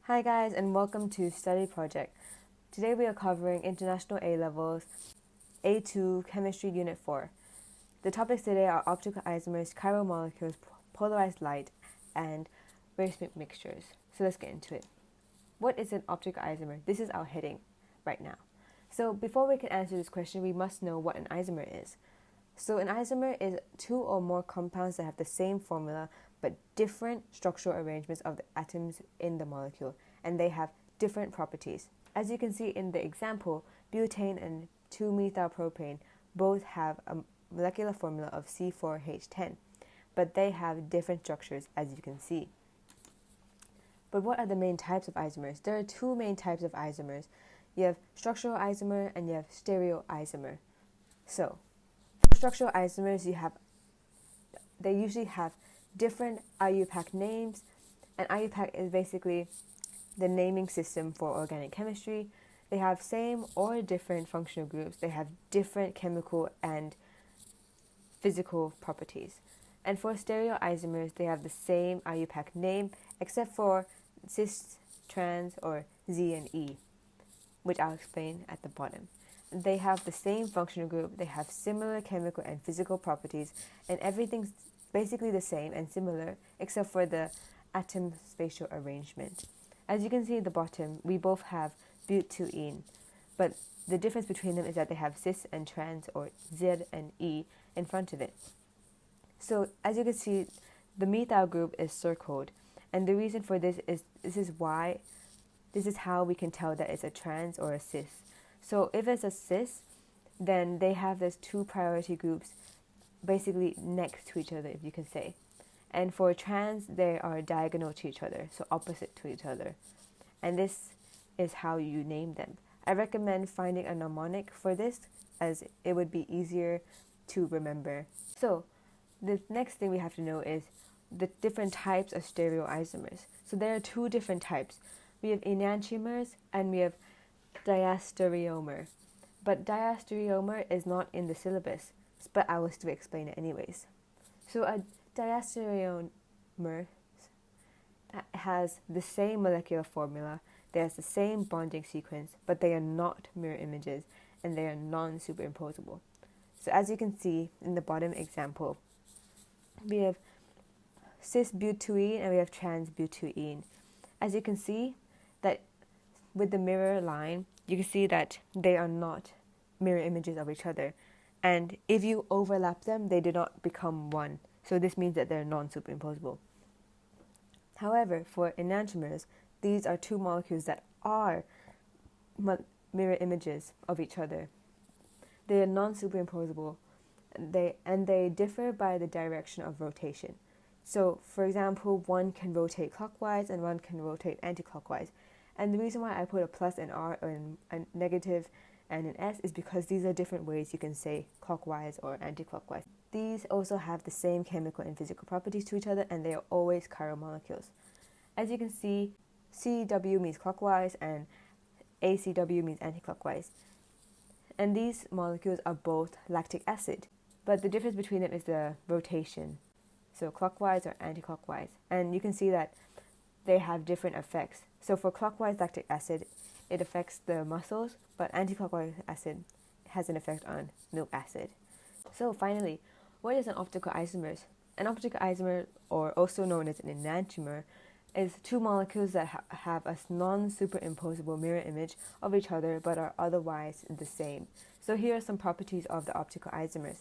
Hi guys, and welcome to Study Project. Today we are covering International A-Levels A2 Chemistry Unit 4. The topics today are optical isomers, chiral molecules, polarized light, and racemic mixtures. So let's get into it. What is an optical isomer? This is our heading right now. So before we can answer this question, we must know what an isomer is. So an isomer is two or more compounds that have the same formula but different structural arrangements of the atoms in the molecule, and they have different properties. As you can see in the example, butane and 2-methylpropane both have a molecular formula of C4H10, but they have different structures, as you can see. But what are the main types of isomers? There are two main types of isomers. You have structural isomer and you have stereoisomer. So, for structural isomers, they usually have different IUPAC names, and IUPAC is basically the naming system for organic chemistry. They have same or different functional groups. They have different chemical and physical properties. And for stereoisomers, they have the same IUPAC name except for cis, trans, or Z and E, which I'll explain at the bottom. They have the same functional group, they have similar chemical and physical properties, and everything's basically the same and similar except for the atom spatial arrangement. As you can see at the bottom, we both have butene, but the difference between them is that they have cis and trans, or Z and E, in front of it. So as you can see, the methyl group is circled, and the reason for this is how we can tell that it's a trans or a cis. So if it's a cis, then they have these two priority groups basically next to each other, if you can say. And for trans, they are diagonal to each other, so opposite to each other. And this is how you name them. I recommend finding a mnemonic for this, as it would be easier to remember. So the next thing we have to know is the different types of stereoisomers. So there are two different types. We have enantiomers and we have diastereomer. But diastereomer is not in the syllabus, but I will still explain it anyways. So a diastereomer has the same molecular formula, they have the same bonding sequence, but they are not mirror images and they are non-superimposable. So as you can see in the bottom example, we have cis-butene and we have trans-butene. As you can see that with the mirror line, you can see that they are not mirror images of each other. And if you overlap them, they do not become one. So this means that they're non-superimposable. However, for enantiomers, these are two molecules that are mirror images of each other. They are non-superimposable, and they differ by the direction of rotation. So, for example, one can rotate clockwise and one can rotate anti-clockwise. And the reason why I put a plus and R and a negative and an S is because these are different ways you can say clockwise or anti-clockwise. These also have the same chemical and physical properties to each other, and they are always chiral molecules. As you can see, CW means clockwise and ACW means anti-clockwise. And these molecules are both lactic acid, but the difference between them is the rotation, so clockwise or anti-clockwise. And you can see that they have different effects. So for clockwise lactic acid, it affects the muscles, but anti-clockwise acid has an effect on milk acid. So finally, what is an optical isomer? An optical isomer, or also known as an enantiomer, is two molecules that have a non-superimposable mirror image of each other but are otherwise the same. So here are some properties of the optical isomers.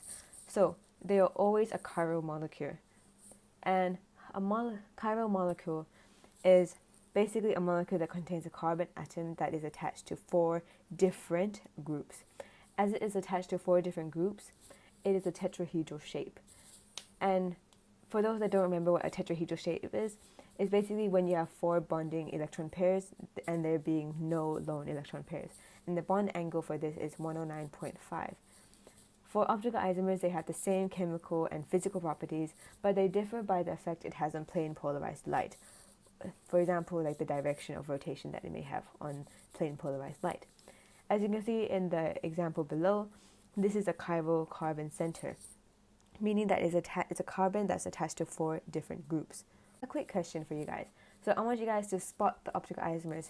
So they are always a chiral molecule. And a chiral molecule is basically a molecule that contains a carbon atom that is attached to 4 different groups. As it is attached to 4 different groups, it is a tetrahedral shape. And for those that don't remember what a tetrahedral shape is, it's basically when you have 4 bonding electron pairs and there being no lone electron pairs. And the bond angle for this is 109.5. For optical isomers, they have the same chemical and physical properties, but they differ by the effect it has on plain polarized light. For example, like the direction of rotation that it may have on plain polarized light. As you can see in the example below, this is a chiral carbon center, meaning that it's a carbon that's attached to 4 different groups. A quick question for you guys. So I want you guys to spot the optical isomers.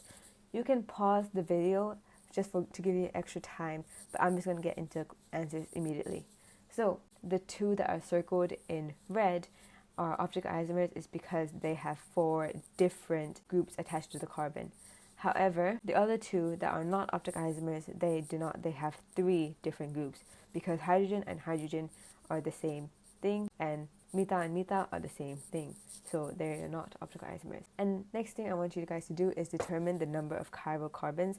You can pause the video to give you extra time, but I'm just going to get into answers immediately. So the two that are circled in red are optical isomers is because they have 4 different groups attached to the carbon. However, the other two that are not optical isomers, they have 3 different groups because hydrogen and hydrogen are the same thing and methyl and methyl are the same thing. So they're not optical isomers. And next thing I want you guys to do is determine the number of chiral carbons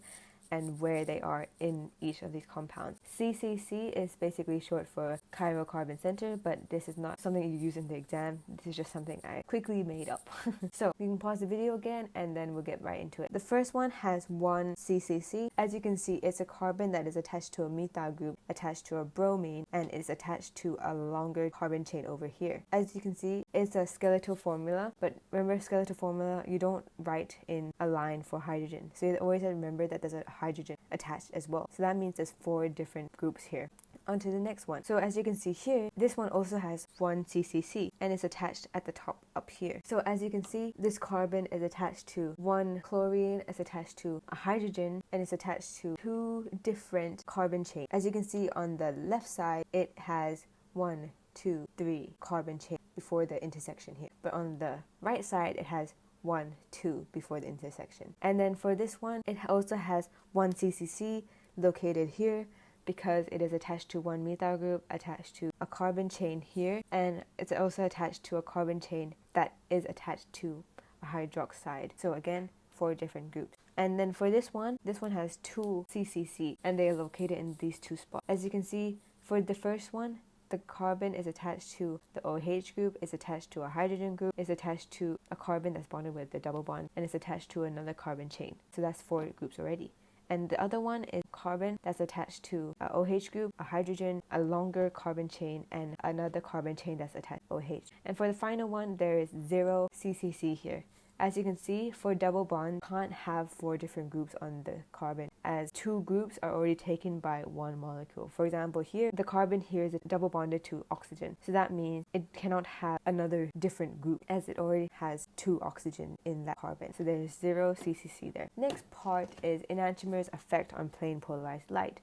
and where they are in each of these compounds. CCC is basically short for chiral carbon center, but this is not something you use in the exam. This is just something I quickly made up. So you can pause the video again and then we'll get right into it. The first one has 1 CCC. As you can see, it's a carbon that is attached to a methyl group, attached to a bromine, and is attached to a longer carbon chain over here. As you can see, it's a skeletal formula, but remember skeletal formula, you don't write in a line for hydrogen. So you always remember that there's a hydrogen attached as well. So that means there's 4 different groups here. On to the next one. So as you can see here, this one also has 1 CCC and it's attached at the top up here. So as you can see, this carbon is attached to 1 chlorine, it's attached to a hydrogen, and it's attached to 2 different carbon chains. As you can see on the left side, it has 1, 2, 3 carbon chains before the intersection here. But on the right side, it has 1, 2 before the intersection. And then for this one, it also has 1 CCC located here because it is attached to 1 methyl group, attached to a carbon chain here, and it's also attached to a carbon chain that is attached to a hydroxide. So again, 4 different groups. And then for this one has 2 CCC and they are located in these 2 spots. As you can see, for the first one, the carbon is attached to the OH group, is attached to a hydrogen group, is attached to a carbon that's bonded with the double bond, and is attached to another carbon chain. So that's 4 groups already. And the other one is carbon that's attached to a OH group, a hydrogen, a longer carbon chain, and another carbon chain that's attached to OH. And for the final one, there is 0 CCC here. As you can see, for double bond, you can't have 4 different groups on the carbon as 2 groups are already taken by 1 molecule. For example, here, the carbon here is double bonded to oxygen. So that means it cannot have another different group as it already has 2 oxygen in that carbon. So there's 0 CCC there. Next part is enantiomers' effect on plane polarized light.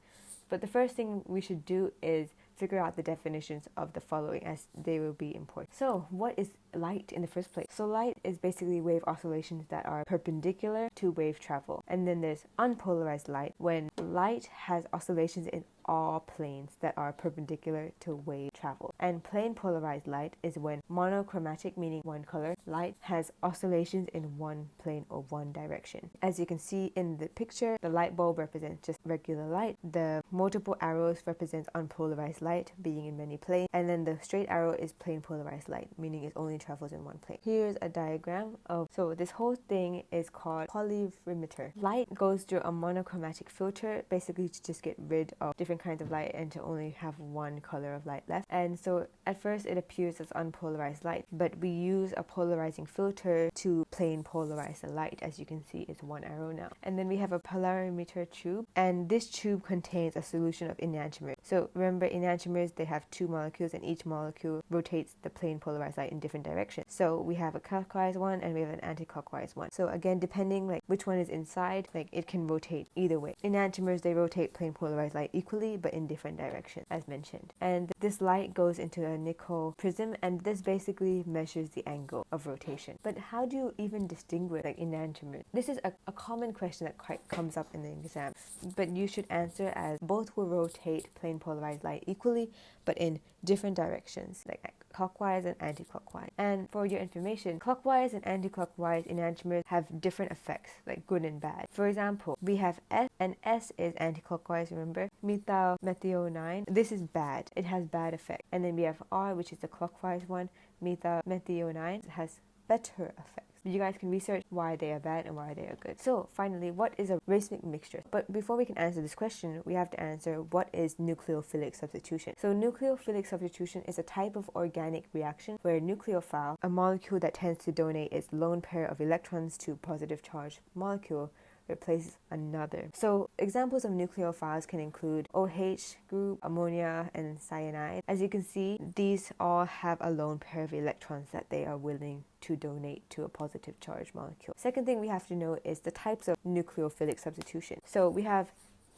But the first thing we should do is figure out the definitions of the following as they will be important. So what is light in the first place? So light is basically wave oscillations that are perpendicular to wave travel. And then there's unpolarized light, when light has oscillations in all planes that are perpendicular to wave travel. And plane polarized light is when monochromatic, meaning one color, light has oscillations in one plane or one direction. As you can see in the picture, the light bulb represents just regular light. The multiple arrows represents unpolarized light being in many planes, and then the straight arrow is plane polarized light, meaning it only travels in one plane. Here's a diagram of, so this whole thing is called polarimeter. Light goes through a monochromatic filter, basically to just get rid of different kinds of light and to only have one color of light left. And so at first it appears as unpolarized light, but we use a polarizing filter to plane polarize the light. As you can see, it's one arrow now. And then we have a polarimeter tube, and this tube contains a solution of enantiomers. So remember, enantiomers, they have 2 molecules, and each molecule rotates the plane polarized light in different directions. So we have a clockwise one and we have an anti-clockwise one. So again, depending like which one is inside, like it can rotate either way. Enantiomers, they rotate plane polarized light equally but in different directions, as mentioned. And this light goes into a nickel prism, and this basically measures the angle of rotation. But how do you even distinguish like enantiomers? This is a common question that quite comes up in the exam, but you should answer as both will rotate plane polarized light equally but in different directions, like clockwise and anti-clockwise. And for your information, clockwise and anti-clockwise enantiomers have different effects, like good and bad. For example, we have S, and S is anti-clockwise, remember? Methyl methionine, this is bad, it has bad effect. And then we have R, which is the clockwise one, methyl methionine, has better effects. You guys can research why they are bad and why they are good. So finally, what is a racemic mixture? But before we can answer this question, we have to answer what is nucleophilic substitution. So nucleophilic substitution is a type of organic reaction where a nucleophile, a molecule that tends to donate its lone pair of electrons to a positive charged molecule, replaces another. So examples of nucleophiles can include OH group, ammonia, and cyanide. As you can see, these all have a lone pair of electrons that they are willing to donate to a positive charge molecule. Second thing we have to know is the types of nucleophilic substitution. So we have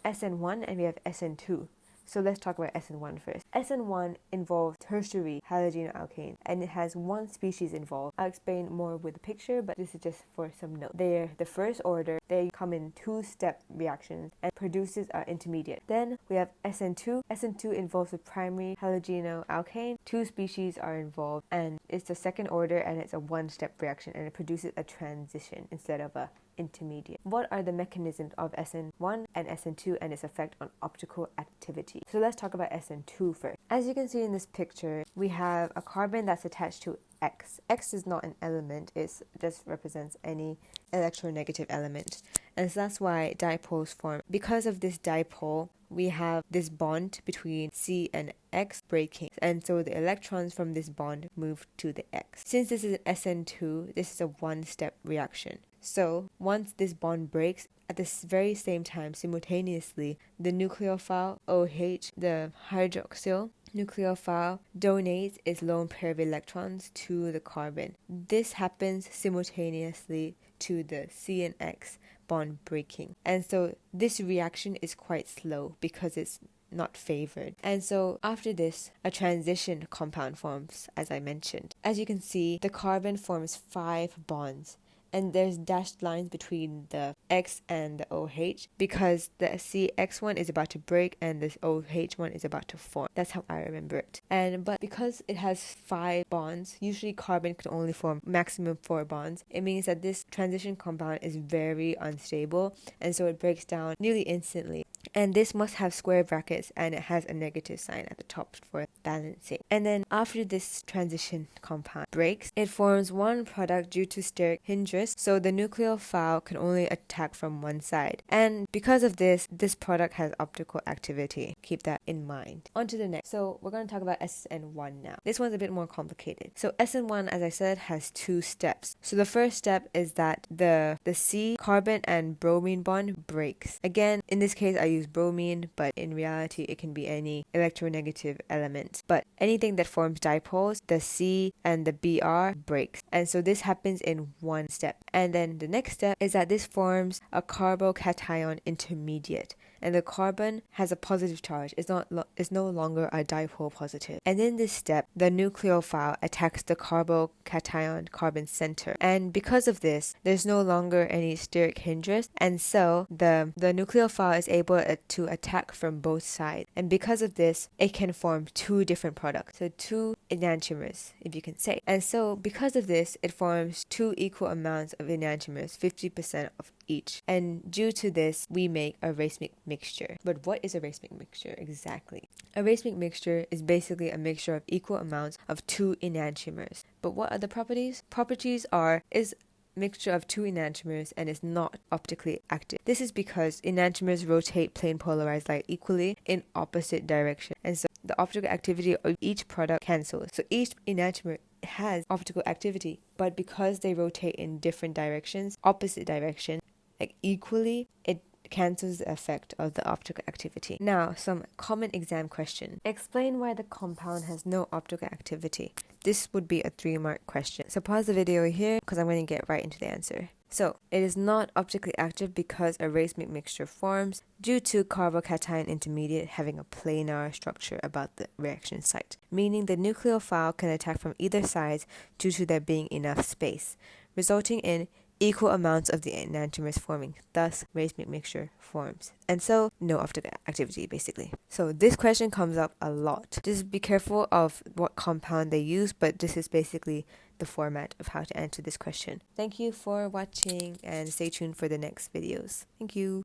SN1 and we have SN2. So let's talk about SN1 first. SN1 involves tertiary halogenoalkane and it has one species involved. I'll explain more with a picture, but this is just for some note. They're the first order. They come in two-step reactions and produces an intermediate. Then we have SN2. SN2 involves a primary halogenoalkane. Two species are involved and it's the second order and it's a one-step reaction and it produces a transition instead of a intermediate. What are the mechanisms of SN1 and SN2 and its effect on optical activity? So let's talk about SN2 first. As you can see in this picture, we have a carbon that's attached to X. X is not an element, it just represents any electronegative element. And so that's why dipoles form. Because of this dipole, we have this bond between C and X breaking. And so the electrons from this bond move to the X. Since this is an SN2, this is a one-step reaction. So once this bond breaks, at the very same time, simultaneously, the nucleophile OH, the hydroxyl nucleophile, donates its lone pair of electrons to the carbon. This happens simultaneously to the C and X bond breaking. And so this reaction is quite slow because it's not favored. And so after this, a transition compound forms, as I mentioned. As you can see, the carbon forms 5 bonds. And there's dashed lines between the X and the OH because the CX one is about to break and the OH one is about to form. That's how I remember it. But because it has 5 bonds, usually carbon can only form maximum 4 bonds. It means that this transition compound is very unstable and so it breaks down nearly instantly. And this must have square brackets and it has a negative sign at the top for balancing. And then after this transition compound breaks, it forms one product due to steric hindrance. So the nucleophile can only attack from one side. And because of this product has optical activity. Keep that in mind. On to the next. So we're going to talk about SN1 now. This one's a bit more complicated. So SN1, as I said, has 2 steps. So the first step is that the C carbon and bromine bond breaks. Again, in this case, I use bromine, but in reality, it can be any electronegative element. But anything that forms dipoles, the C and the Br breaks. And so this happens in one step. And then the next step is that this forms a carbocation intermediate. And the carbon has a positive charge. It's no longer a dipole positive. And in this step, the nucleophile attacks the carbocation carbon center. And because of this, there's no longer any steric hindrance. And so the nucleophile is able to attack from both sides. And because of this, it can form 2 different products. So 2 enantiomers, if you can say. And so because of this, it forms 2 equal amounts of enantiomers, 50% of each. And due to this, we make a racemic mixture. But what is a racemic mixture exactly? A racemic mixture is basically a mixture of equal amounts of 2 enantiomers. But what are the properties? Properties is mixture of 2 enantiomers and is not optically active. This is because enantiomers rotate plane polarized light equally in opposite direction. And so the optical activity of each product cancels. So each enantiomer has optical activity, but because they rotate in different directions, opposite direction, like equally, it cancels the effect of the optical activity. Now, some common exam question. Explain why the compound has no optical activity. This would be a 3-mark question. So pause the video here because I'm going to get right into the answer. So, it is not optically active because a racemic mixture forms due to carbocation intermediate having a planar structure about the reaction site, meaning the nucleophile can attack from either side due to there being enough space, resulting in equal amounts of the enantiomers forming. Thus, racemic mixture forms. And so, no optical activity, basically. So, this question comes up a lot. Just be careful of what compound they use, but this is basically the format of how to answer this question. Thank you for watching and stay tuned for the next videos. Thank you.